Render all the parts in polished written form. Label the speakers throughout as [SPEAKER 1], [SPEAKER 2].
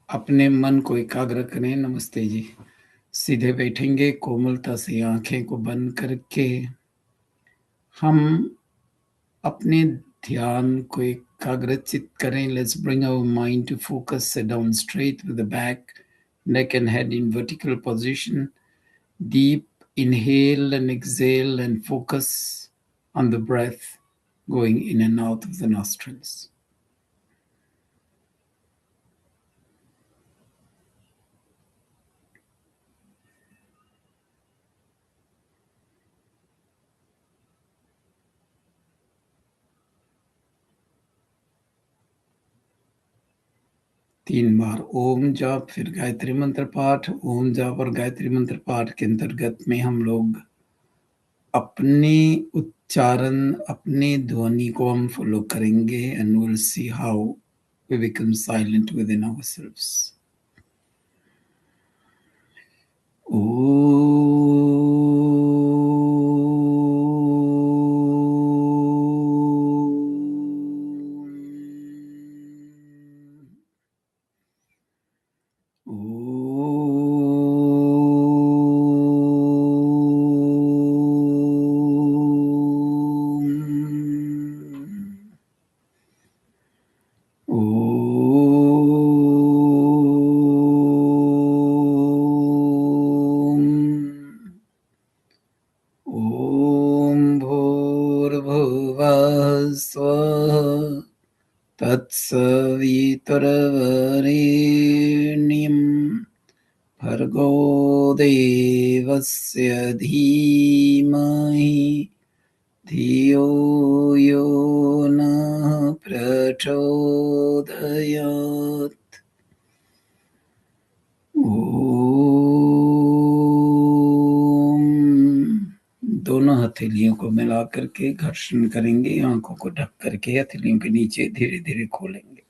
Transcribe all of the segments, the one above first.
[SPEAKER 1] अपने मन को एकाग्र करें। नमस्ते जी। सीधे बैठेंगे, कोमलता से आंखें को बंद करके हम अपने ध्यान को एकाग्रचित करें। Let's bring our mind to focus, sit down straight with the back, neck and head in vertical position. Deep inhale and exhale and focus on the breath going in and out of the nostrils. 3 बार ओम जाप, फिर गायत्री मंत्र पाठ। ओम जाप और गायत्री मंत्र पाठ के अंतर्गत में हम लोग अपने उच्चारण, अपने ध्वनि को हम फॉलो करेंगे and will see how we become silent within ourselves. तत्सवितुर्वरेण्यं भर्गो देवस्य धीमहि धियो यो नः प्रचोदयात्। दोनों हथेलियों को मिला करके घर्षण करेंगे, आंखों को ढक करके हथेलियों के नीचे धीरे धीरे खोलेंगे।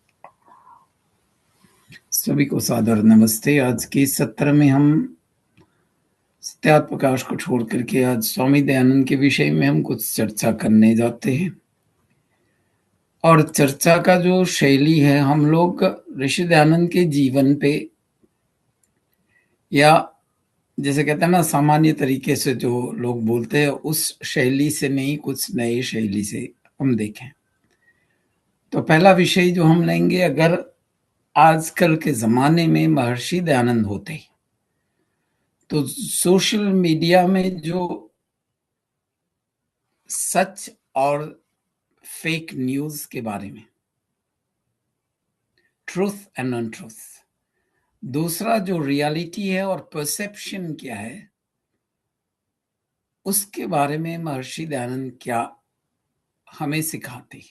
[SPEAKER 1] सभी को सादर नमस्ते। आज के सत्र में हम सत्यार्थ प्रकाश को छोड़ करके आज स्वामी दयानंद के विषय में हम कुछ चर्चा करने जाते हैं। और चर्चा का जो शैली है, हम लोग ऋषि दयानंद के जीवन पे, या जैसे कहते हैं ना सामान्य तरीके से जो लोग बोलते हैं उस शैली से नहीं, कुछ नई शैली से हम देखें। तो पहला विषय जो हम लेंगे, अगर आजकल के जमाने में महर्षि दयानंद होते तो सोशल मीडिया में जो सच और फेक न्यूज के बारे में, ट्रूथ एंड अनट्रूथ, दूसरा जो रियलिटी है और परसेप्शन क्या है, उसके बारे में महर्षि दयानंद क्या हमें सिखाते।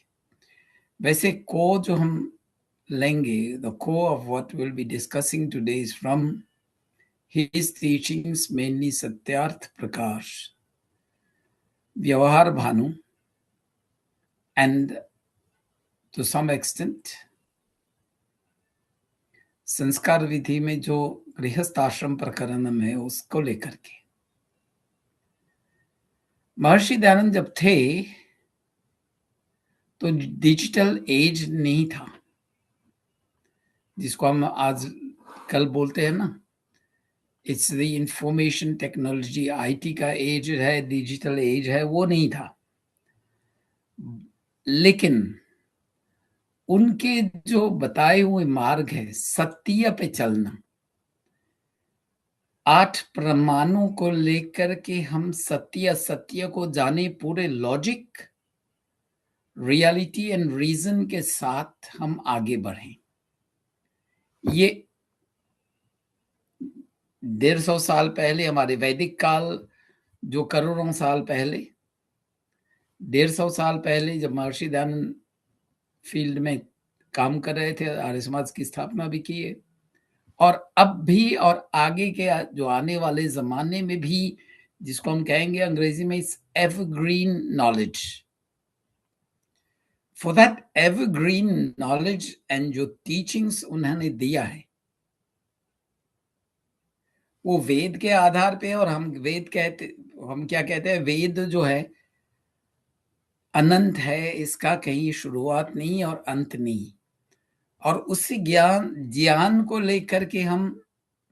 [SPEAKER 1] वैसे को जो हम लेंगे, the core of what will be discussing today is from his teachings, mainly Satyarth Prakash, Vyavahar Bhanu, and to some extent Sanskar Vidhi में जो गृहस्थ आश्रम प्रकरण है उसको लेकर के। महर्षि दयानंद जब थे तो डिजिटल एज नहीं था, जिसको हम आज कल बोलते हैं ना, it's the information technology, IT का एज है, डिजिटल एज है, वो नहीं था। लेकिन उनके जो बताए हुए मार्ग है, सत्य पे चलना, 8 प्रमाणों को लेकर के हम सत्य को जाने, पूरे लॉजिक, रियलिटी एंड रीजन के साथ हम आगे बढ़ें। ये 150 साल पहले, हमारे वैदिक काल जो करोड़ों साल पहले, 150 साल पहले जब महर्षि दयानंद फील्ड में काम कर रहे थे, आर्य समाज की स्थापना भी की है, और अब भी और आगे के जो आने वाले जमाने में भी, जिसको हम कहेंगे अंग्रेजी में इस evergreen knowledge, for that evergreen knowledge and जो टीचिंग्स उन्होंने दिया है वो वेद के आधार पे। और हम क्या कहते हैं, वेद जो है अनंत है, इसका कहीं शुरुआत नहीं और अंत नहीं। और उसी ज्ञान को लेकर के हम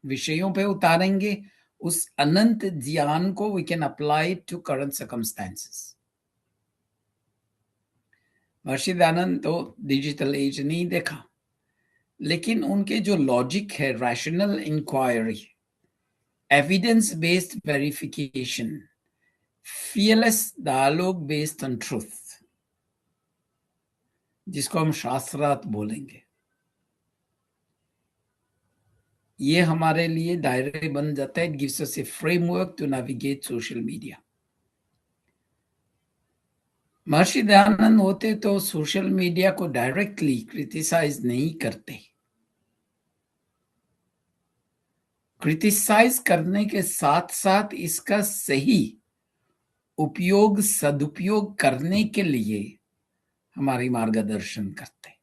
[SPEAKER 1] विषयों पे उतारेंगे। उस अनंत ज्ञान को we can apply to current circumstances. Maharshi Dayanand तो डिजिटल एज नहीं देखा, लेकिन उनके जो लॉजिक है, rational inquiry, evidence based verification, fearless dialogue based on truth, जिसको हम शास्त्रार्थ बोलेंगे, ये हमारे लिए दायरे बन जाता है। It gives us a framework to navigate social media. Maharshi Dayanand होते तो सोशल मीडिया को डायरेक्टली क्रिटिसाइज नहीं करते। क्रिटिसाइज करने के साथ साथ इसका सही उपयोग, सदुपयोग करने के लिए हमारी मार्गदर्शन करते।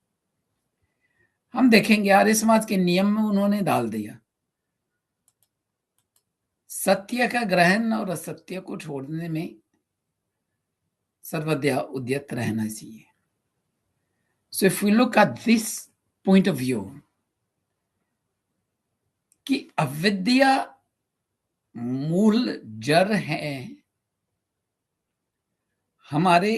[SPEAKER 1] हम देखेंगे आर्य समाज के नियम में उन्होंने डाल दिया, सत्य का ग्रहण और असत्य को छोड़ने में सर्वदा उद्यत रहना चाहिए। So if we look at this point of view कि अविद्या मूल जड़ है हमारे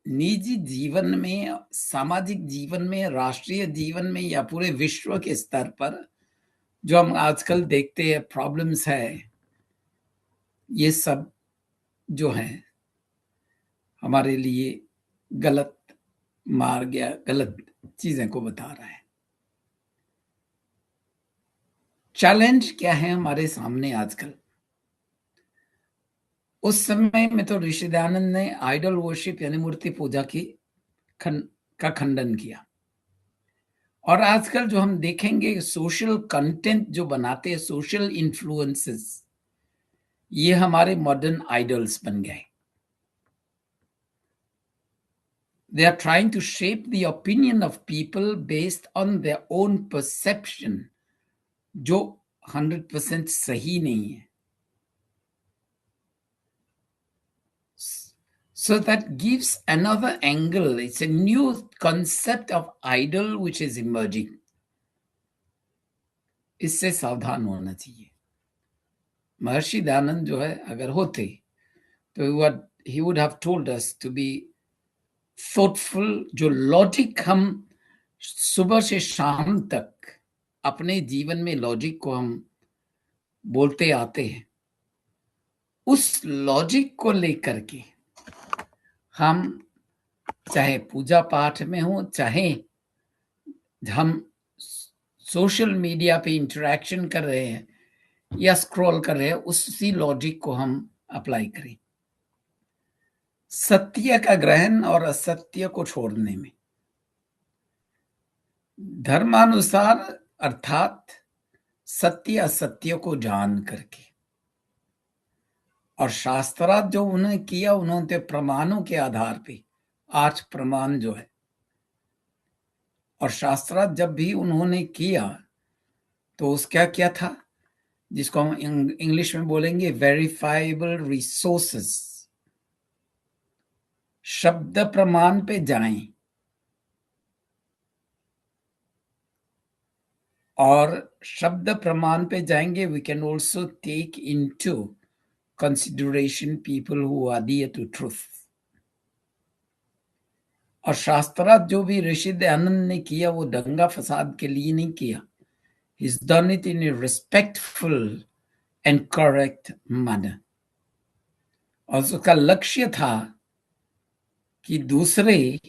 [SPEAKER 1] निजी जीवन में, सामाजिक जीवन में, राष्ट्रीय जीवन में या पूरे विश्व के स्तर पर जो हम आजकल देखते हैं प्रॉब्लम्स है, ये सब जो है हमारे लिए गलत मार्ग या गलत चीजें को बता रहा है। चैलेंज क्या है हमारे सामने आजकल? उस समय में तो ऋषि दयानंद ने आइडल वर्शिप यानी मूर्ति पूजा का खंडन किया, और आजकल जो हम देखेंगे सोशल कंटेंट जो बनाते हैं, सोशल इन्फ्लुएंसेस, ये हमारे मॉडर्न आइडल्स बन गए। They are trying to shape the opinion of people based on their own perception, जो 100% सही नहीं है। So that gives another angle. It's a new concept of idol which is emerging. इससे सावधान होना चाहिए। महर्षि दयानंद जो है अगर होते तो he would have told us to be thoughtful। जो लॉजिक हम सुबह से शाम तक अपने जीवन में लॉजिक को हम बोलते आते हैं, उस लॉजिक को लेकर के हम चाहे पूजा पाठ में हो, चाहे हम सोशल मीडिया पे इंटरेक्शन कर रहे हैं या स्क्रॉल कर रहे हैं, उसी लॉजिक को हम अप्लाई करें। सत्य का ग्रहण और असत्य को छोड़ने में, धर्मानुसार अर्थात सत्य असत्य को जान करके, और शास्त्रार्थ जो उन्होंने किया, उन्होंने प्रमाणों के आधार पे 8 प्रमाण जो है, और शास्त्रार्थ जब भी उन्होंने किया तो उसका क्या था, जिसको हम इंग्लिश में बोलेंगे वेरिफाइबल रिसोर्सेस। शब्द प्रमाण पे जाएं और शब्द प्रमाण पे जाएंगे, we can also take into consideration people who adhere to truth. और शास्त्रार्थ जो भी ऋषि दयानंद ने किया वो दंगा फसाद के लिए नहीं किया। He's done it in a respectful and correct manner। और उसका लक्ष्य था कि दूसरे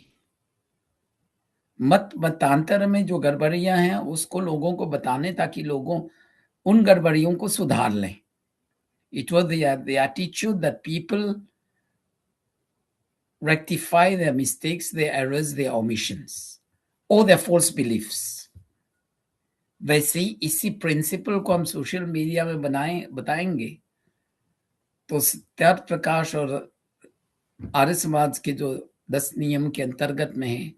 [SPEAKER 1] मतांतर में जो गड़बड़ियां हैं उसको लोगों को बताने, ताकि लोगों उन गड़बड़ियों को सुधार लें। It was the attitude that people rectify their mistakes, their errors, their omissions or their false beliefs। वैसे ही इसी प्रिंसिपल को हम सोशल मीडिया में बताएंगे तो सत्यार्थ प्रकाश और आर्य समाज के जो 10 नियम के अंतर्गत में है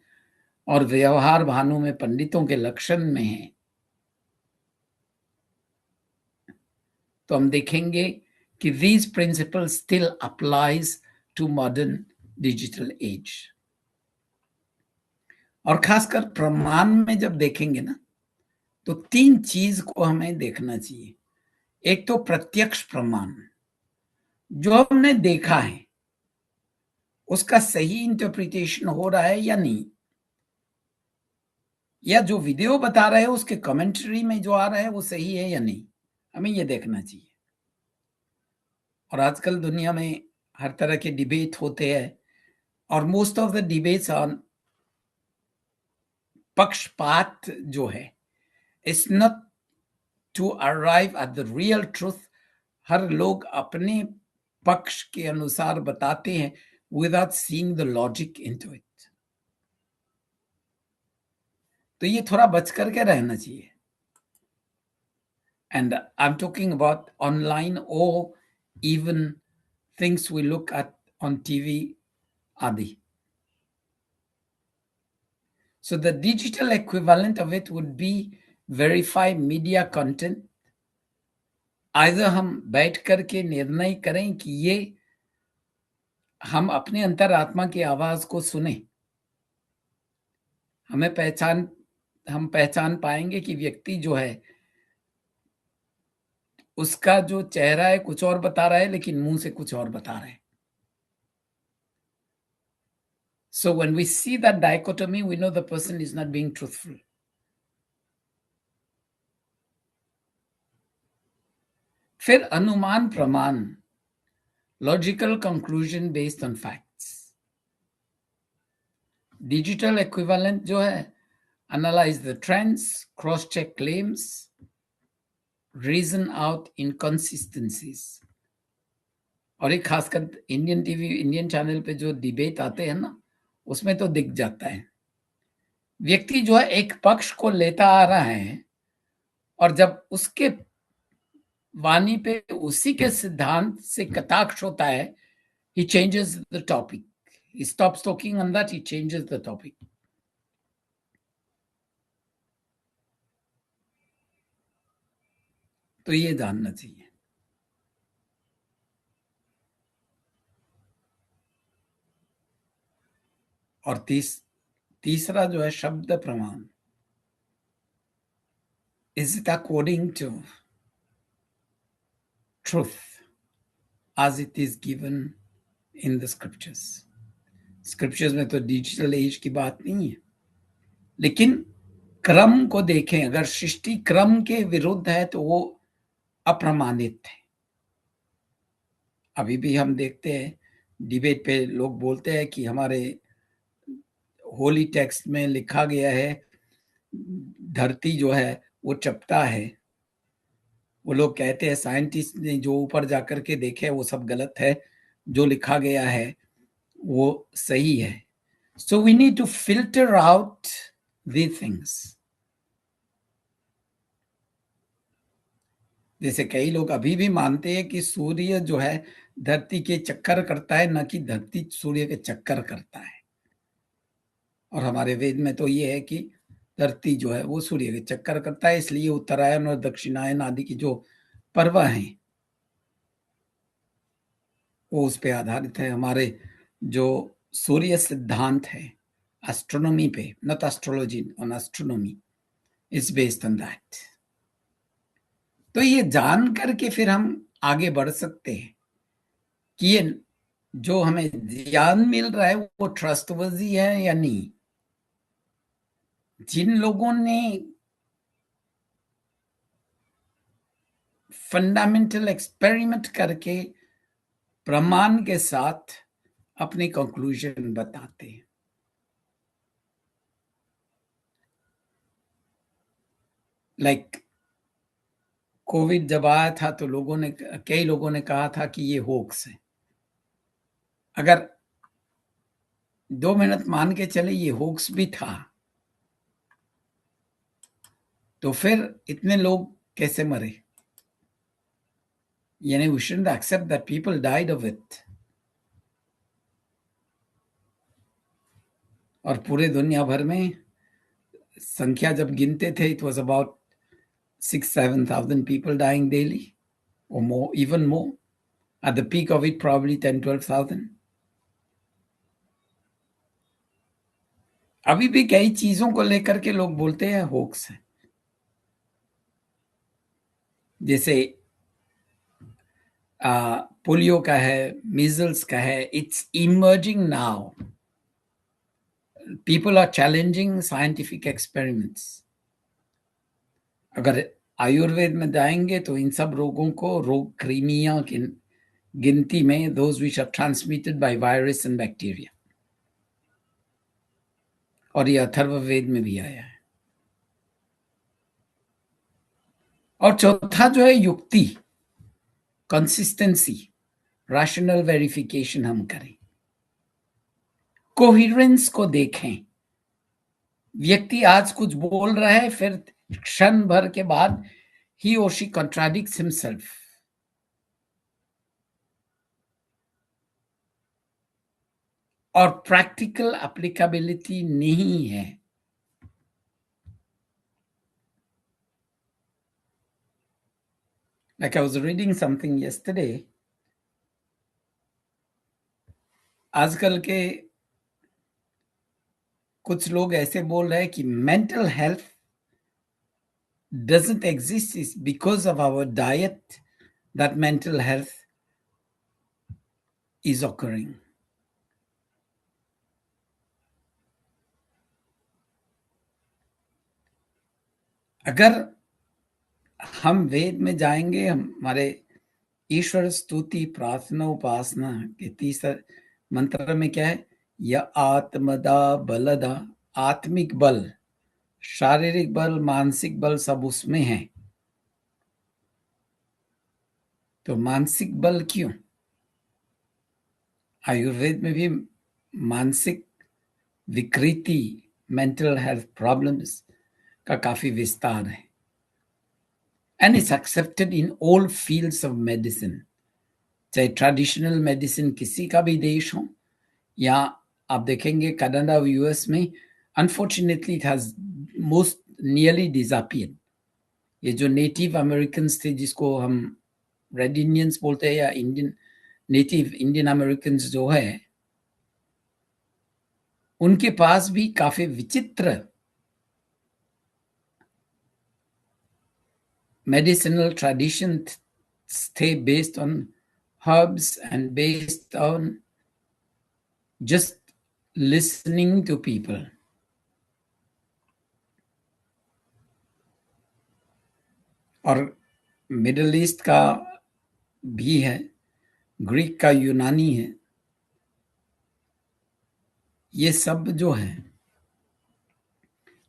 [SPEAKER 1] और व्यवहार भानु में पंडितों के लक्षण में है, तो हम देखेंगे कि these principles still applies to modern digital age। और खासकर प्रमाण में जब देखेंगे ना, तो 3 चीज को हमें देखना चाहिए। एक तो प्रत्यक्ष प्रमाण, जो हमने देखा है उसका सही इंटरप्रिटेशन हो रहा है या नहीं, या जो वीडियो बता रहे हैं उसके कमेंट्री में जो आ रहा है वो सही है या नहीं, हमें ये देखना चाहिए। और आजकल दुनिया में हर तरह के डिबेट होते हैं, और most of the debates on पक्षपात जो है, it's not to arrive at the real truth. हर लोग अपने पक्ष के अनुसार बताते हैं without seeing the logic into it. तो ये थोड़ा बच करके रहना चाहिए। And I'm talking about online or even things we look at on TV, Adi. So the digital equivalent of it would be verify media content. Either हम बैठ करके निर्णय करें कि ये हम अपने अंतरात्मा की आवाज को सुने, हम पहचान पाएंगे कि व्यक्ति जो है उसका जो चेहरा है कुछ और बता रहा है, लेकिन मुंह से कुछ और बता रहा है। So when we see that dichotomy, we know the person is not being truthful. फिर अनुमान प्रमाण, logical conclusion based on facts. Digital equivalent जो है, analyse the trends, cross check claims, reason out inconsistencies. और एक खासकर इंडियन टीवी, इंडियन चैनल पे जो डिबेट आते हैं ना, उसमें तो दिख जाता है व्यक्ति जो है एक पक्ष को लेता आ रहा है, और जब उसके वाणी पे उसी के सिद्धांत से कटाक्ष होता है, he changes the topic. He stops talking on that, he changes the topic. तो ये जानना चाहिए। और तीसरा जो है शब्द प्रमाण, is it according to truth as it is given in the scriptures? Scriptures में तो डिजिटल एज की बात नहीं है, लेकिन क्रम को देखें, अगर सृष्टि क्रम के विरुद्ध है तो वो अप्रमाणित है। अभी भी हम देखते हैं डिबेट पे लोग बोलते हैं कि हमारे होली टेक्स्ट में लिखा गया है धरती जो है वो चपटा है। वो लोग कहते हैं साइंटिस्ट ने जो ऊपर जाकर के देखे वो सब गलत है, जो लिखा गया है वो सही है। So we need to filter out the things. जैसे कई लोग अभी भी मानते हैं कि सूर्य जो है धरती के चक्कर करता है, न कि धरती सूर्य के चक्कर करता है। और हमारे वेद में तो ये है कि धरती जो है वो सूर्य के चक्कर करता है, इसलिए उत्तरायण और दक्षिणायन आदि की जो पर्व हैं वो उस पे आधारित है। हमारे जो सूर्य सिद्धांत है एस्ट्रोनॉमी पे, not astrology, on astronomy, is based on that. तो ये जान करके फिर हम आगे बढ़ सकते हैं कि ये जो हमें ज्ञान मिल रहा है वो ट्रस्टवर्दी है या नहीं। जिन लोगों ने फंडामेंटल एक्सपेरिमेंट करके प्रमाण के साथ अपनी कंक्लूजन बताते हैं, लाइक कोविड जब आया था तो कई लोगों ने कहा था कि ये होक्स है। अगर 2 मिनट मान के चले ये होक्स भी था, तो फिर इतने लोग कैसे मरे? यानी we shouldn't accept that people died of it. और पूरे दुनिया भर में संख्या जब गिनते थे, it was about 6,000-7,000 people dying daily or more, even more. At the peak of it, probably 10,000-12,000. अभी भी कई चीजों को लेकर के लोग बोलते हैं होक्स है, जैसे पोलियो का है, मीजल्स का है. It's emerging now. People are challenging scientific experiments. अगर आयुर्वेद में जाएंगे तो इन सब रोगों को रोग क्रीमिया की गिनती में, those which are transmitted by virus and bacteria. और ये अथर्ववेद में भी आया है. और चौथा जो है युक्ति, कंसिस्टेंसी, रैशनल वेरिफिकेशन हम करें, कोहिरेंस को देखें. व्यक्ति आज कुछ बोल रहा है, फिर क्षण भर के बाद he or she contradicts himself. और प्रैक्टिकल एप्लीकेबिलिटी नहीं है. Like I was reading something yesterday. आजकल के कुछ लोग ऐसे बोल रहे हैं कि mental health doesn't exist is because of our diet that mental health is occurring. अगर हम वेद में जाएंगे, हमारे ईश्वर स्तुति प्रार्थना उपासना के तीसरे मंत्र में क्या है? य आत्मदा बलदा. आत्मिक बल, शारीरिक बल, मानसिक बल सब उसमें है. तो मानसिक बल क्यों? आयुर्वेद में भी मानसिक विकृति, मेंटल हेल्थ प्रॉब्लम्स का काफी विस्तार है. And it's accepted in all fields of medicine. चाहे ट्रेडिशनल मेडिसिन किसी का भी देश हो, या आप देखेंगे कनाडा और यूएस में, unfortunately it has most nearly disappeared. ये जो नेटिव अमेरिकन थे, जिसको हम रेड इंडियंस बोलते हैं, या इंडियन नेटिव इंडियन अमेरिकन जो है, उनके पास भी काफी विचित्र मेडिसिनल ट्रेडिशन थे, based on herbs and based on just listening to people. और मिडल ईस्ट का भी है, ग्रीक का, यूनानी है. ये सब जो है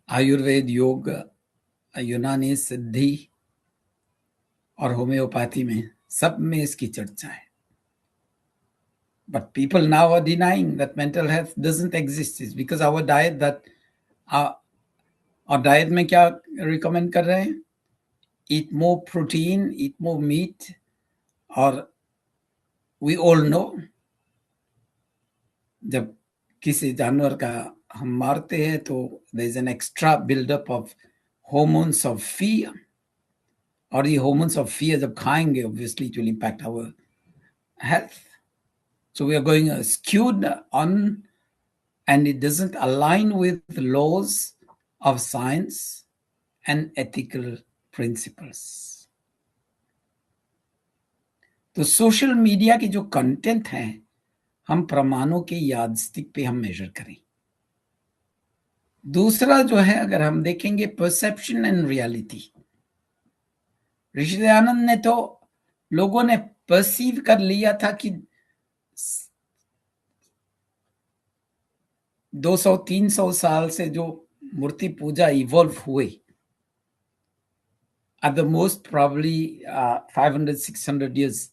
[SPEAKER 1] आयुर्वेद, योग, यूनानी, सिद्धि और होम्योपैथी में, सब में इसकी चर्चा है. But people now are denying that mental health doesn't exist. It's because our diet that और डाइट में क्या रिकमेंड कर रहे हैं? Eat more protein, eat more meat. और we all know, जब किसी जानवर का हम मारते हैं तो there is an extra buildup of hormones of fear. और ये hormones of fear जब खाएंगे, obviously it will impact our health. So we are going skewed on, and it doesn't align with the laws of science and ethical principles. तो social media की जो content है, हम प्रमाणों के यादस्टिक पे हम मेजर करें. दूसरा जो है, अगर हम देखेंगे परसेप्शन एंड रियलिटी. ऋषि दयानंद ने तो, लोगों ने परसीव कर लिया था कि 200-300 साल से जो मूर्ति पूजा इवॉल्व हुए, at the most probably 500-600 years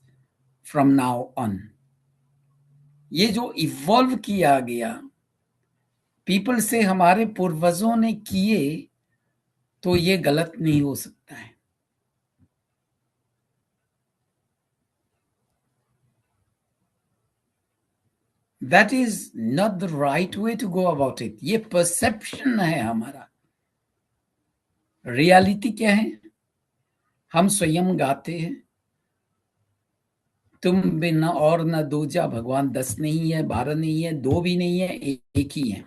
[SPEAKER 1] from now on, ये जो इवॉल्व किया गया पीपल से, हमारे पूर्वजों ने किए, तो ये गलत नहीं हो सकता है. That is not the right way to go about it. ये परसेप्शन है हमारा. रियलिटी क्या है? हम स्वयं गाते हैं, तुम बिना और न दूजा, भगवान 10 नहीं है, 12 नहीं है, 2 भी नहीं है, एक ही है.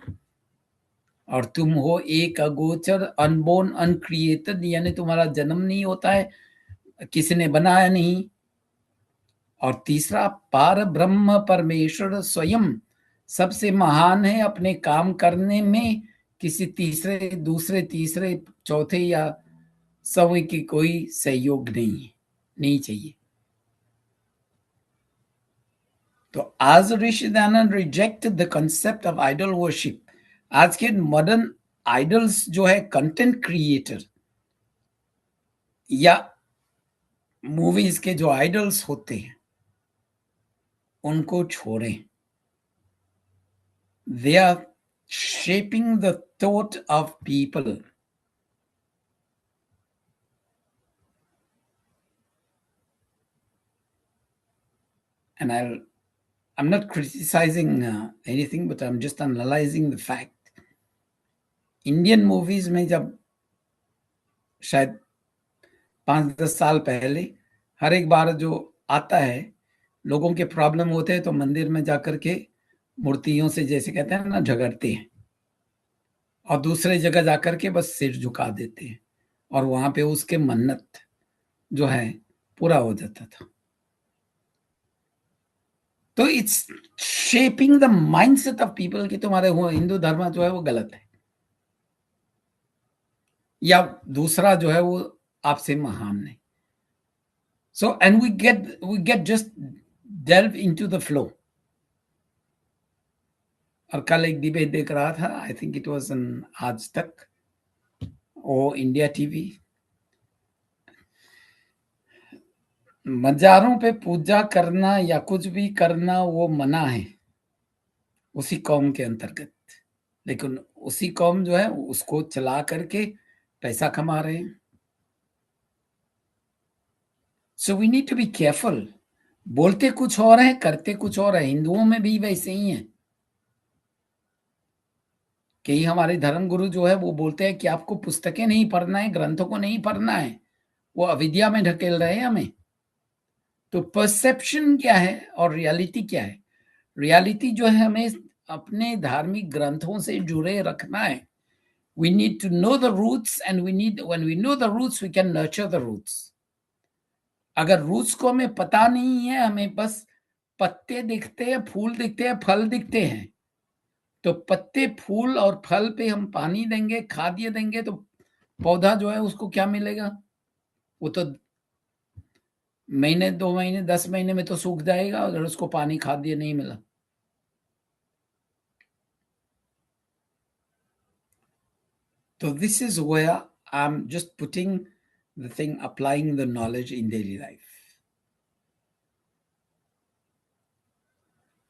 [SPEAKER 1] और तुम हो एक अगोचर, अनबोर्न, अनक्रिएटेड, यानी तुम्हारा जन्म नहीं होता है, किसी ने बनाया नहीं। और तीसरा, पार ब्रह्म परमेश्वर स्वयं सबसे महान है, अपने काम करने में किसी तीसरे, दूसरे, तीसरे, चौथे या सवे की कोई सहयोग नहीं है, नहीं चाहिए। तो आज Rishi Dayanand reject the concept of idol worship. आज के मॉडर्न आइडल्स जो है कंटेंट क्रिएटर या मूवीज के जो आइडल्स होते हैं उनको छोड़ें। They are shaping the thought of people. And I'm not criticizing anything, but I'm just analyzing the fact. Indian movies में जब शायद 5-10 साल पहले हर एक बार जो आता है, लोगों के प्रॉब्लम होते हैं तो मंदिर में जाकर के मूर्तियों से, जैसे कहते हैं ना, झगड़ते हैं और दूसरे जगह जाकर के बस सिर झुका देते हैं और वहां पे उसके मन्नत जो है पूरा हो जाता था। तो it's shaping the mindset of people कि तुम्हारे हिंदू धर्म जो है वो गलत है या दूसरा जो है वो आपसे महान है। So and we get just delve into the flow। और कल एक डिबेट देख रहा था, I think it was in आज तक और इंडिया टीवी। मजारों पे पूजा करना या कुछ भी करना वो मना है उसी कौम के अंतर्गत, लेकिन उसी कौम जो है उसको चला करके पैसा कमा रहे हैं। So we need to be careful. बोलते कुछ और है, करते कुछ और है। हिंदुओं में भी वैसे ही है। कई हमारे धर्म गुरु जो है वो बोलते हैं कि आपको पुस्तकें नहीं पढ़ना है, ग्रंथों को नहीं पढ़ना है, वो अविद्या में ढकेल रहे हैं हमें। तो परसेप्शन क्या है और रियलिटी क्या है? रियलिटी जो है हमें अपने धार्मिक ग्रंथों से जुड़े रखना है। We need to know the roots and when we know the roots, we can nurture the roots. अगर रूट्स को हमें पता नहीं है, हमें बस पत्ते दिखते हैं, फूल दिखते हैं, फल दिखते हैं, तो पत्ते, फूल और फल पे हम पानी देंगे, खाद्य देंगे, तो पौधा जो है उसको क्या मिलेगा? वो तो महीने, 2 महीने, 10 महीने में तो सूख जाएगा अगर उसको पानी, खाद्य नहीं मिला। So this is where I'm just putting the thing, applying the knowledge in daily life.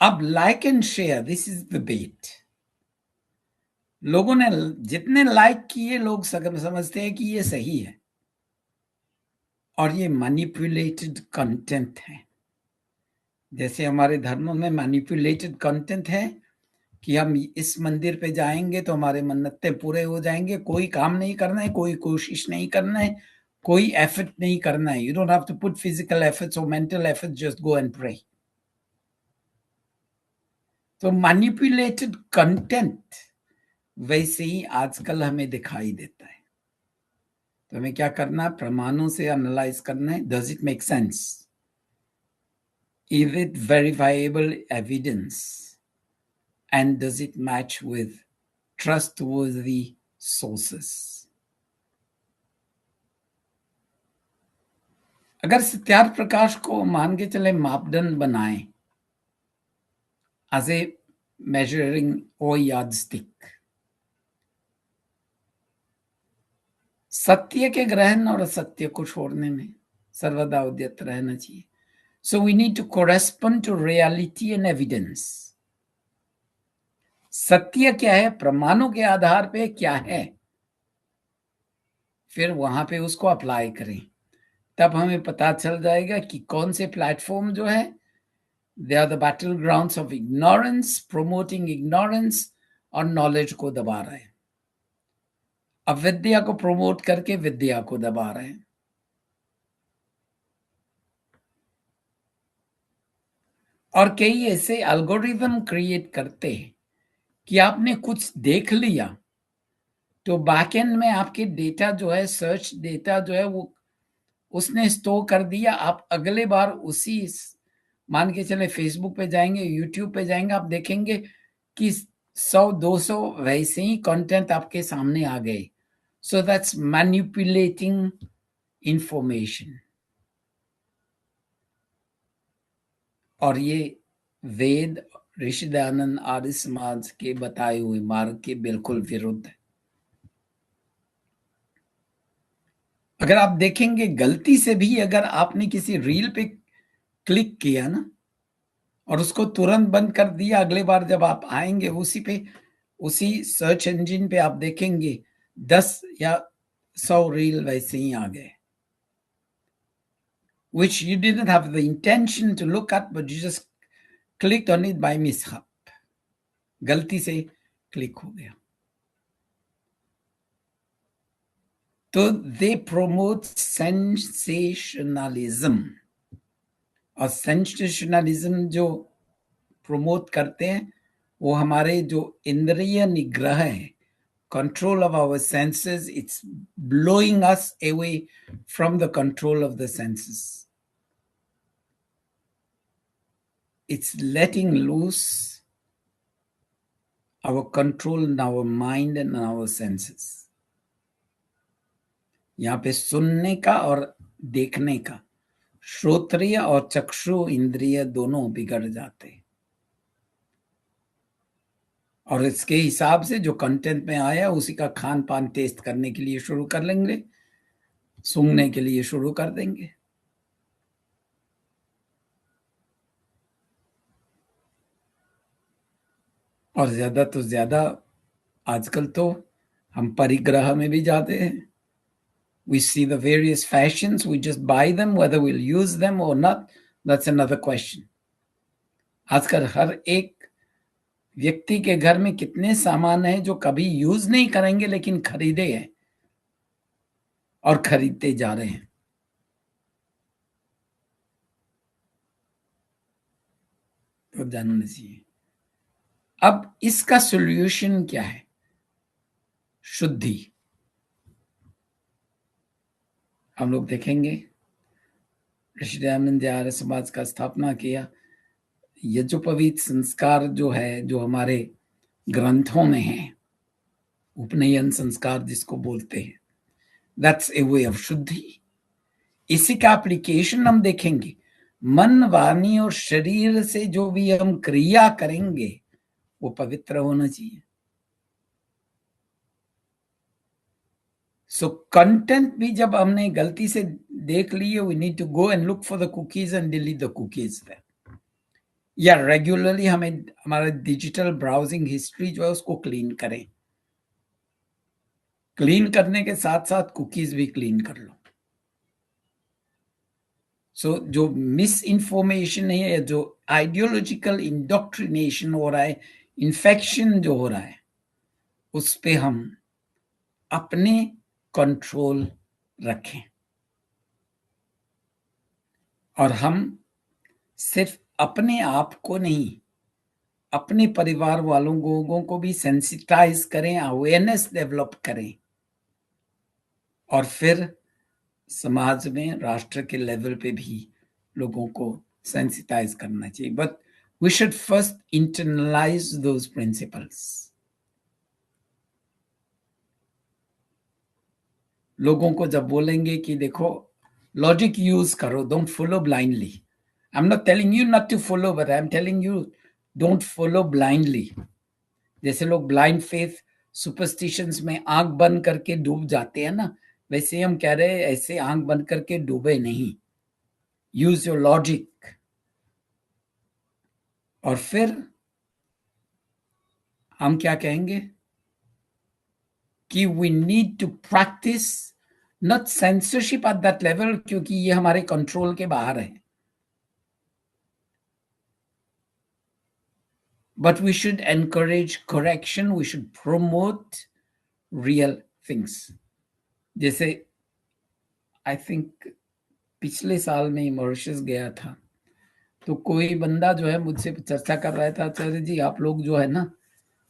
[SPEAKER 1] अब like and share, this is the bet. लोगों ने जितने लाइक किए, लोग समझते हैं कि ये सही है, और ये मैनिपुलेटेड कंटेंट है। जैसे हमारे धर्मों में मैनिपुलेटेड कंटेंट है कि हम इस मंदिर पे जाएंगे तो हमारे मन्नतें पूरे हो जाएंगे, कोई काम नहीं करना है, कोई कोशिश नहीं करना है, कोई एफर्ट नहीं करना है। You don't have to put physical efforts और mental efforts, just go and pray. तो मैनिपुलेटेड कंटेंट वैसे ही आजकल हमें दिखाई देता है। तो हमें क्या करना है? प्रमाणों से एनालाइज करना है। Does it make sense? Is it verifiable evidence? And does it match with trustworthy sources? अगर सत्यार्थ प्रकाश को मान के चले मापदंड बनाए एज ए मेजरिंग और यार्डस्टिक, सत्य के ग्रहण और असत्य को छोड़ने में सर्वदा उद्यत रहना चाहिए। So we need to correspond to reality and evidence. सत्य क्या है, प्रमाणों के आधार पे क्या है, फिर वहां पे उसको अप्लाई करें। तब हमें पता चल जाएगा कि कौन से प्लेटफॉर्म जो है, they are the battle grounds of ignorance, promoting ignorance और नॉलेज को दबा रहे हैं, अविद्या को प्रमोट करके विद्या को दबा रहे हैं। और कई ऐसे एल्गोरिथम क्रिएट करते हैं कि आपने कुछ देख लिया तो बैकएंड में आपके डेटा जो है, सर्च डेटा जो है, वो उसने स्टोर कर दिया। आप अगले बार उसी, मान के चले फेसबुक पे जाएंगे, यूट्यूब पे जाएंगे, आप देखेंगे कि 100-200 वैसे ही कंटेंट आपके सामने आ गए। So that's manipulating information. और ये वेद, ऋषि दयानंद, आर्य समाज के बताए हुए मार्ग के बिल्कुल विरुद्ध है। अगर आप देखेंगे, गलती से भी अगर आपने किसी रील पे क्लिक किया ना और उसको तुरंत बंद कर दिया, अगले बार जब आप आएंगे उसी पे, उसी सर्च इंजन पे आप देखेंगे 10 या 100 रील वैसे ही आ गए, which you didn't have the intention to look at, but you just clicked on it by mishap. गलती से क्लिक हो गया। तो दे प्रोमोट सेंसेशनलिज्म, और सेंसेशनलिज्म जो प्रमोट करते हैं वो हमारे जो इंद्रिय निग्रह है, control of our senses, it's blowing us away from the control of the senses. It's letting loose our control in our mind and our senses. यहाँ पे सुनने का और देखने का, श्रोत्रिय और चक्षु इंद्रिय दोनों बिगड़ जाते हैं। और इसके हिसाब से जो कंटेंट में आया उसी का खान पान टेस्ट करने के लिए शुरू कर लेंगे, सूंघने के लिए शुरू कर देंगे। और ज्यादा तो ज्यादा आजकल तो हम परिग्रह में भी जाते हैं। We see the various fashions, we just buy them, whether we'll use them or not, that's another question. आजकल हर एक व्यक्ति के घर में कितने सामान हैं जो कभी यूज नहीं करेंगे लेकिन खरीदे हैं और खरीदते जा रहे हैं। तो जानना चाहिए। अब इसका सॉल्यूशन क्या है? शुद्धि। हम लोग देखेंगे, ऋषि दयानंद आर्य समाज का स्थापना किया। यज्ञोपवीत संस्कार जो है, जो हमारे ग्रंथों में है, उपनयन संस्कार जिसको बोलते हैं, दैट्स ए वे ऑफ शुद्धि। इसी का एप्लीकेशन हम देखेंगे, मन, वाणी और शरीर से जो भी हम क्रिया करेंगे वो पवित्र होना चाहिए। सो कंटेंट भी जब हमने गलती से देख लिए, we need to go and look for the cookies and delete the cookies. या रेगुलरली हमें हमारा डिजिटल ब्राउजिंग हिस्ट्री जो है उसको क्लीन करें। क्लीन करने के साथ साथ कुकीज भी क्लीन कर लो। सो जो मिस इन्फॉर्मेशन है, जो आइडियोलॉजिकल इंडोक्ट्रिनेशन हो रहा है, इन्फेक्शन जो हो रहा है, उस पे हम अपने कंट्रोल रखें। और हम सिर्फ अपने आप को नहीं, अपने परिवार वालों लोगों को भी सेंसिटाइज करें, अवेयरनेस डेवलप करें, और फिर समाज में, राष्ट्र के लेवल पे भी लोगों को सेंसिटाइज करना चाहिए। But we should first internalize those principles. लोगों को जब बोलेंगे कि देखो लॉजिक यूज करो, don't follow blindly. I am not telling you not to follow, but I am telling you don't follow blindly. जैसे लोग ब्लाइंड फेथ सुपरस्टिशंस में आंख बंद करके डूब जाते हैं ना, वैसे हम कह रहे हैं ऐसे आंख बंद करके डूबे नहीं। Use your logic. और फिर हम क्या कहेंगे कि we need to practice not censorship at that level, क्योंकि ये हमारे कंट्रोल के बाहर है, but we should encourage correction, we should promote real things. जैसे आई थिंक पिछले साल में मॉरिशस गया था, तो कोई बंदा जो है मुझसे चर्चा कर रहा था, आचार्य जी आप लोग जो है ना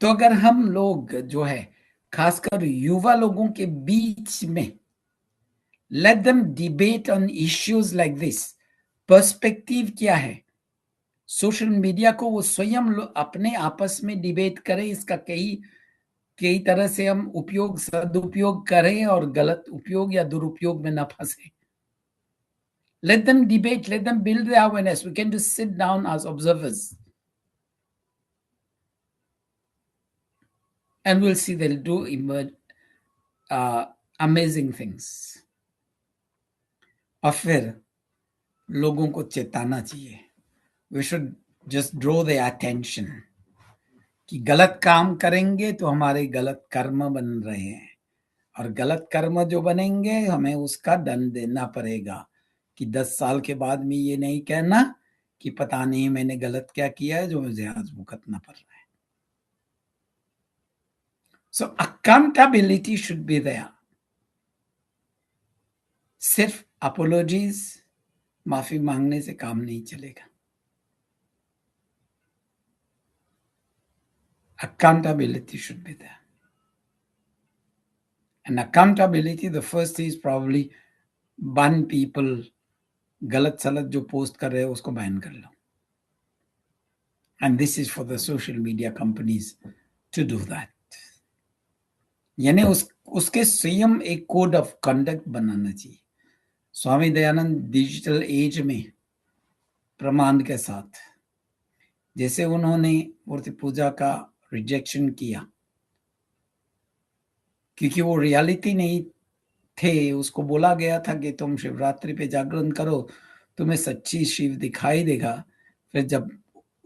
[SPEAKER 1] तो अगर हम लोग जो है खासकर युवा लोगों के बीच में let them debate on issues like this, perspective क्या है, सोशल मीडिया को वो स्वयं अपने आपस में डिबेट करें, इसका कई कई तरह से हम उपयोग सदुपयोग करें और गलत उपयोग या दुरुपयोग में ना फंसे. Let them debate, let them build the awareness. We can just sit down as observers and we'll see they'll do amazing things. और फिर लोगों को चेताना चाहिए. We should just draw their attention कि गलत काम करेंगे तो हमारे गलत कर्म बन रहे हैं और गलत कर्म जो बनेंगे हमें उसका दंड देना पड़ेगा कि 10 साल के बाद में ये नहीं कहना कि पता नहीं मैंने गलत क्या किया है जो मुझे आज भुगतना पड़ रहा है. So accountability should be there. सिर्फ apologies, माफी मांगने से काम नहीं चलेगा. Accountability should be there. And accountability, the first is probably ban people, गलत सलत जो पोस्ट कर रहे हो उसको बैन कर लो. And this is for the social media companies to do that. यानी उसके स्वयं एक कोड ऑफ कंडक्ट बनाना चाहिए. स्वामी दयानंद डिजिटल एज में प्रमाण के साथ जैसे उन्होंने मूर्ति पूजा का रिजेक्शन किया क्योंकि वो रियलिटी नहीं थे. उसको बोला गया था कि तुम शिवरात्रि पे जागरण करो, तुम्हें सच्ची शिव दिखाई देगा. फिर जब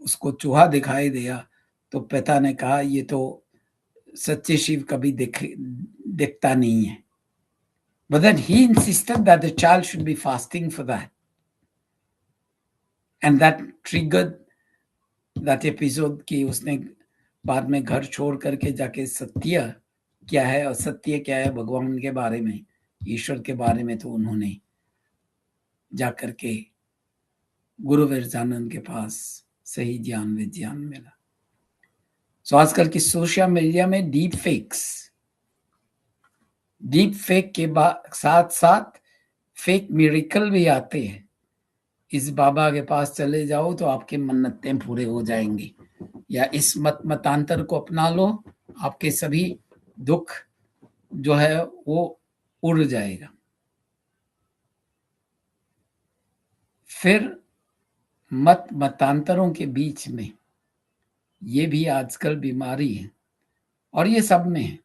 [SPEAKER 1] उसको चूहा दिखाई दिया तो पिता ने कहा ये तो सच्चे शिव कभी दिखता नहीं है. But then he insisted that the child should be fasting for that. And that triggered that episode कि उसने बाद में घर छोड़ करके जाके सत्य क्या है और सत्य क्या है भगवान के बारे में, ईश्वर के बारे में, तो उन्होंने जाकर के गुरु विरजानंद के पास सही ज्ञान विज्ञान मिला. सो आजकल की सोशल मीडिया में डीप फेक के साथ साथ फेक मिरेकल भी आते हैं. इस बाबा के पास चले जाओ तो आपके मन्नतें पूरे हो जाएंगी, या इस मतांतर को अपना लो, आपके सभी दुख जो है वो उड़ जाएगा. फिर मतांतरों के बीच में ये भी आजकल बीमारी है और ये सब में है.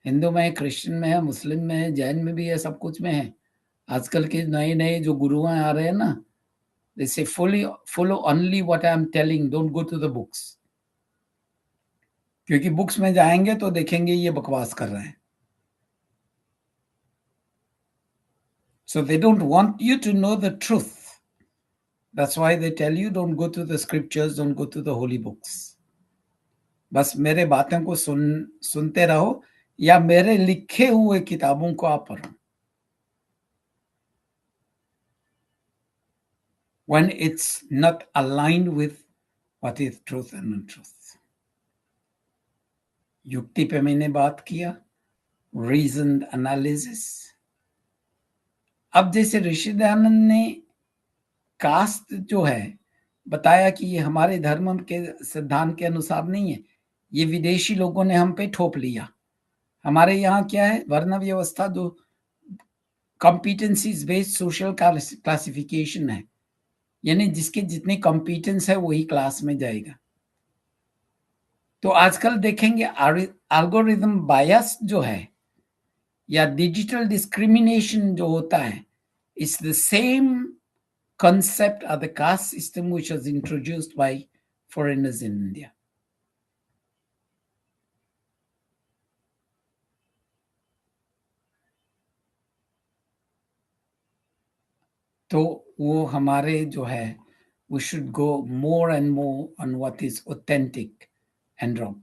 [SPEAKER 1] हिंदू में है, क्रिश्चियन में है, मुस्लिम में है, जैन में भी है, सब कुछ में है. आजकल के नए नए जो गुरुआं आ रहे हैं ना, they say follow only what I am telling, don't go to the books. क्योंकि बुक्स में जाएंगे तो देखेंगे ये बकवास कर रहे हैं. So they don't want you to know the truth. That's why they tell you don't go to the scriptures, don't go to the holy books. बस मेरे बातों को सुनते रहो या मेरे लिखे हुए किताबों को आप पढ़ो. When it's not aligned with what is truth and untruth. युक्ति पे मैंने बात किया, रीजन एनालिसिस. अब जैसे ऋषि दयानंद ने कास्ट जो है बताया कि ये हमारे धर्म के सिद्धांत के अनुसार नहीं है, ये विदेशी लोगों ने हम पे थोप लिया. हमारे यहाँ क्या है, वर्ण व्यवस्था जो कॉम्पिटेंसीज बेस्ड सोशल क्लासिफिकेशन है, यानी जिसके जितने कॉम्पिटेंस है वही क्लास में जाएगा. तो आजकल देखेंगे एल्गोरिथम बायस जो है या डिजिटल डिस्क्रिमिनेशन जो होता है, it's the same concept of the caste system which was introduced by foreigners in India. तो वो हमारे जो है we should go more and more on what is authentic and raw.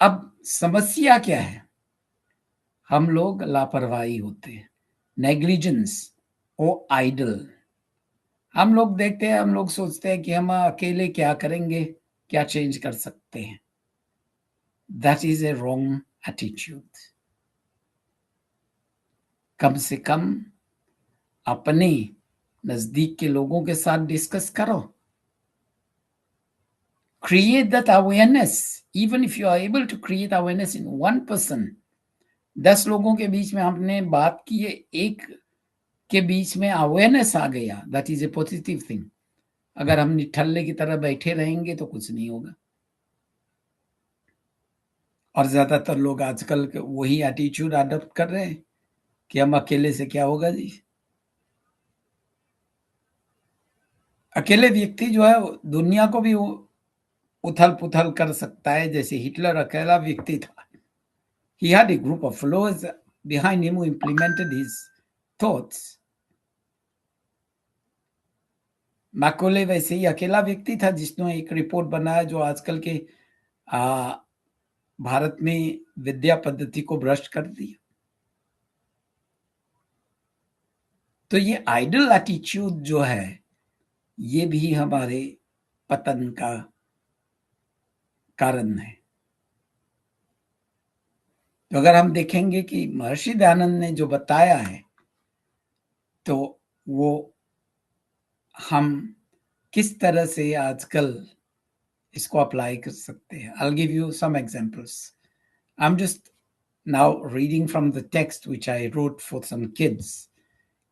[SPEAKER 1] अब समस्या क्या है, हम लोग लापरवाही होते हैं, नेग्लिजेंस और आइडल. हम लोग देखते हैं, हम लोग सोचते हैं कि हम अकेले क्या करेंगे, क्या चेंज कर सकते हैं. That is a wrong attitude. कम से कम अपने नजदीक के लोगों के साथ डिस्कस करो। Create that awareness. Even if you are able to create awareness in 1%, 10 लोगों के बीच में आपने बात की है, एक के बीच में अवेयरनेस आ गया, that is A positive thing. अगर हम निठल्ले की तरह बैठे रहेंगे तो कुछ नहीं होगा। और ज्यादातर लोग आजकल वही एटीट्यूड अडॉप्ट कर रहे हैं कि हम अकेले से क्या होगा जी। अकेले व्यक्ति जो है दुनिया को भी उथल पुथल कर सकता है, जैसे हिटलर अकेला व्यक्ति था। He had a group of followers behind him who implemented his thoughts. Macaulay वैसे ही अकेला व्यक्ति था जिसने एक रिपोर्ट बनाया जो आजकल के भारत में विद्या पद्धति को भ्रष्ट कर दिया। तो ये आइडल एटीट्यूड जो है ये भी हमारे पतन का कारण है। तो अगर हम देखेंगे कि महर्षि दयानंद ने जो बताया है तो वो हम किस तरह से आजकल इसको अप्लाई कर सकते हैं। I'll give you some examples. I'm just now reading from the text which I wrote for some kids,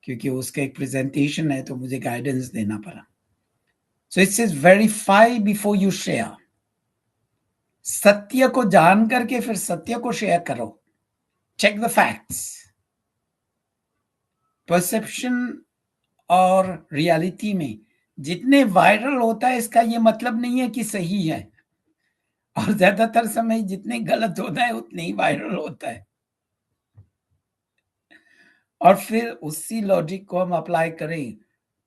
[SPEAKER 1] क्योंकि उसका एक प्रेजेंटेशन है तो मुझे गाइडेंस देना पड़ा। So it says verify before you share. सत्य को जान करके फिर सत्य को शेयर करो। Check the facts. परसेप्शन और रियलिटी में जितने वायरल होता है इसका ये मतलब नहीं है कि सही है, और ज्यादातर समय जितने गलत होता है उतने ही वायरल होता है। और फिर उसी लॉजिक को हम अप्लाई करें।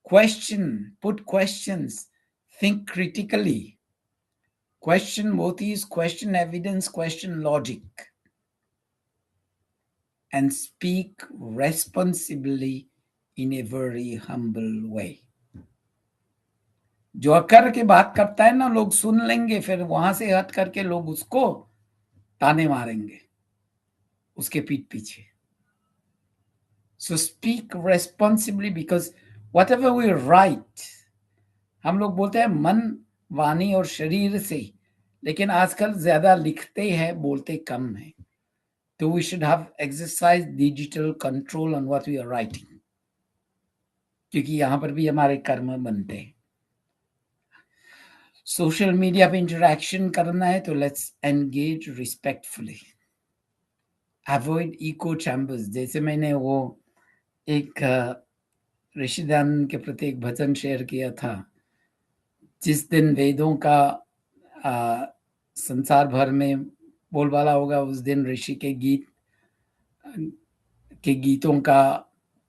[SPEAKER 1] Question, put questions, think critically, question motives, question evidence, question logic, and speak responsibly in a very humble way. जो अकर के बात करता है ना, लोग सुन लेंगे, फिर वहां से हट करके लोग उसको ताने मारेंगे उसके पीठ पीछे। So speak responsibly, because whatever we write, हम लोग बोलते हैं मन, वाणी और शरीर से, लेकिन आजकल ज्यादा लिखते हैं, बोलते कम है। तो we should have exercise digital control on what we are writing, क्योंकि यहां पर भी हमारे कर्म बनते हैं। सोशल मीडिया पे इंटरेक्शन करना है तो let's engage respectfully, avoid echo chambers. जैसे मैंने वो एक ऋषि दयानंद के प्रति एक भजन शेयर किया था, जिस दिन वेदों का संसार भर में बोलबाला होगा उस दिन ऋषि के गीतों का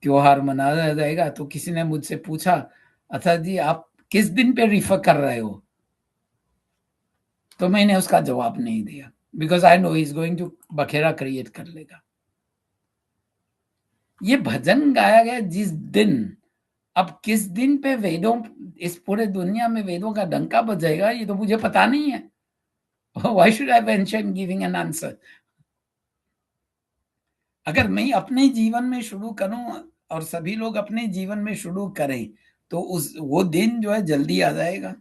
[SPEAKER 1] त्योहार मनाया जाएगा। तो किसी ने मुझसे पूछा, अच्छा जी आप किस दिन पे रिफर कर रहे हो? तो मैंने उसका जवाब नहीं दिया, because I know he is going to बखेरा क्रिएट कर लेगा। ये भजन गाया गया जिस दिन, अब किस दिन पे वेदों, इस पूरे दुनिया में वेदों का डंका बजेगा ये तो मुझे पता नहीं है। Why should I mention giving an answer? अगर मैं अपने जीवन में शुरू करूं और सभी लोग अपने जीवन में शुरू करें तो वो दिन जो है जल्दी आ जाएगा।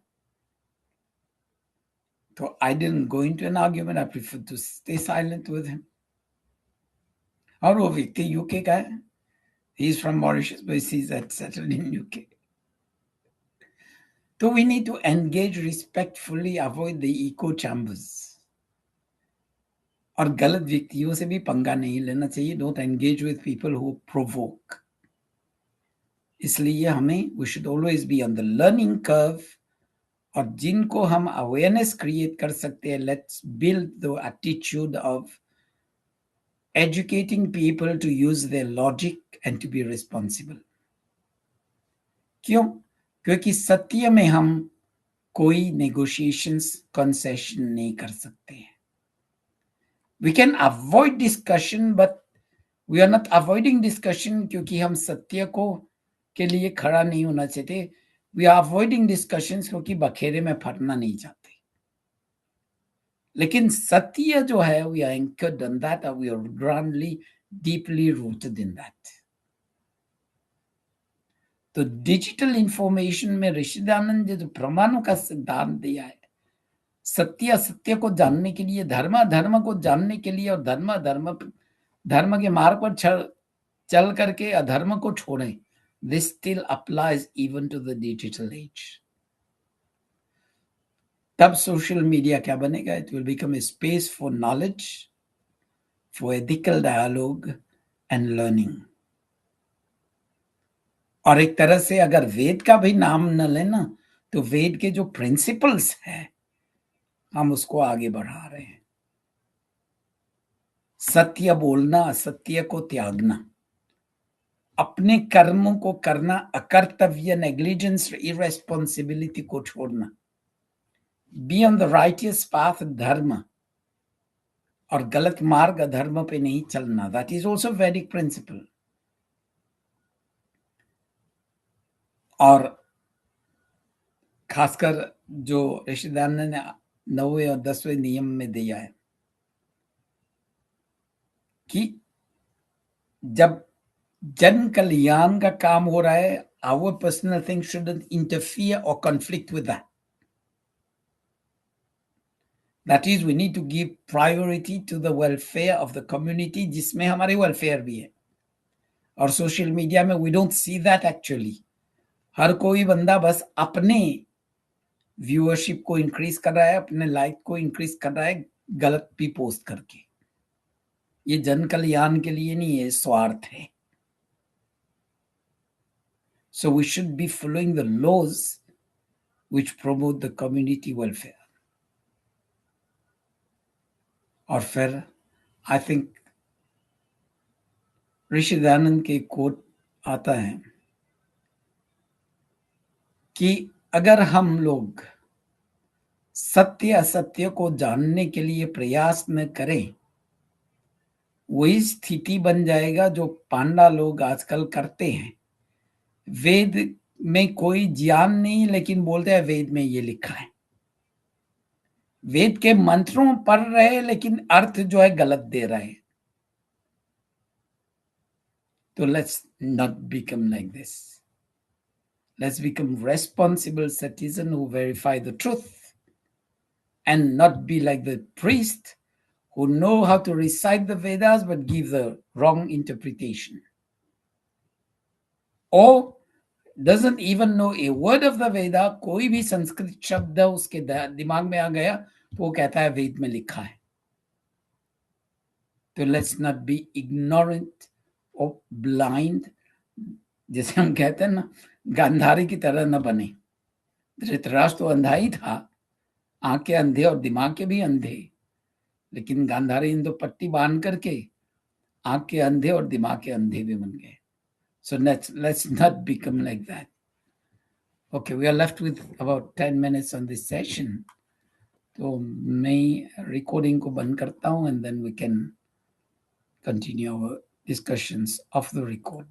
[SPEAKER 1] तो I didn't go into an argument, I prefer to stay silent with him. और वो व्यक्ति यूके का है, he is from Mauritius but he's settled in UK. So we need to engage respectfully, avoid the echo chambers. और गलत व्यक्तियों से भी पंगा नहीं लेना चाहिए। Don't engage with people who provoke. इसलिए हमें we should always be on the learning curve, और जिनको हम अवेयरनेस क्रिएट कर सकते हैं, let's build the attitude of educating people to use their logic and to be responsible. क्यों? क्योंकि सत्य में हम कोई नेगोशिएशंस, कंसेशन नहीं कर सकते हैं। We can avoid discussion, but we are not avoiding discussion क्योंकि हम सत्य को के लिए खड़ा नहीं होना चाहते। वी आर अवॉइडिंग डिस्कशंस क्योंकि बखेरे में फटना नहीं चाहते। लेकिन सत्य जो है, we are anchored on that, we are grandly deeply rooted in that. तो डिजिटल इंफॉर्मेशन में ऋषिदानंद ने जो प्रमाणों का सिद्धांत दिया है, सत्य सत्य को जानने के लिए, धर्म धर्म को जानने के लिए, और धर्म धर्म धर्म के मार्ग पर चल करके अधर्म को छोड़ें, this still applies even to the digital age. तब सोशल मीडिया क्या बनेगा? It will become a space for knowledge, for ethical dialogue and learning. और एक तरह से अगर वेद का भी नाम न लेना, तो वेद के जो प्रिंसिपल्स है, हम उसको आगे बढ़ा रहे हैं। सत्य बोलना, असत्य को त्यागना, अपने कर्मों को करना, अकर्तव्य, नेग्लिजेंस, इरेस्पॉन्सिबिलिटी को छोड़ना, B on the righteous path धर्म, और गलत मार्ग अधर्म पे नहीं चलना, दैट इज ऑल्सो वैदिक प्रिंसिपल। और खासकर जो ऋषिदानंद ने 9वें और 10वें नियम में दिया है कि जब जन कल्याण का काम हो रहा है, our personal thing shouldn't interfere और conflict with that. That is, we need to give priority to the welfare of the community, जिसमें हमारे वेलफेयर भी है। और सोशल मीडिया में we don't see that actually. हर कोई बंदा बस अपने व्यूअरशिप को इंक्रीज कर रहा है, अपने लाइक को इंक्रीज कर रहा है, गलत भी पोस्ट करके। ये जन कल्याण के लिए नहीं है, स्वार्थ है। So we should be following the laws which promote the community welfare. और फिर आई थिंक ऋषिदानंद के कोट आता है कि अगर हम लोग सत्य असत्य को जानने के लिए प्रयास न करें, वही स्थिति बन जाएगा जो पांडा लोग आजकल करते हैं। वेद में कोई ज्ञान नहीं, लेकिन बोलते हैं वेद में ये लिखा है। वेद के मंत्रों पढ़ रहे, लेकिन अर्थ जो है गलत दे रहे हैं। तो let's not become like this. Let's become responsible citizens who verify the truth and not be like the priest who know how to recite the Vedas but give the wrong interpretation, or doesn't even know a word of the Veda। कोई भी संस्कृत शब्द उसके दिमाग में आ गया तो वो कहता है वेद में लिखा है। तो लेट्स नॉट बी इग्नोरेंट और ब्लाइंड, जैसे हम कहते हैं ना, गांधारी की तरह न बने। धृतराष्ट्र तो अंधा ही था, आंखें अंधे और दिमाग के भी अंधे, लेकिन गांधारी ने तो पट्टी बांध करके आंख के अंधे और दिमाग के अंधे भी बन गए। So let's not become like that. Okay, we are left with about 10 minutes on this session. तो मैं रिकॉर्डिंग को बंद करता हूँ and then we can continue our discussions of the record.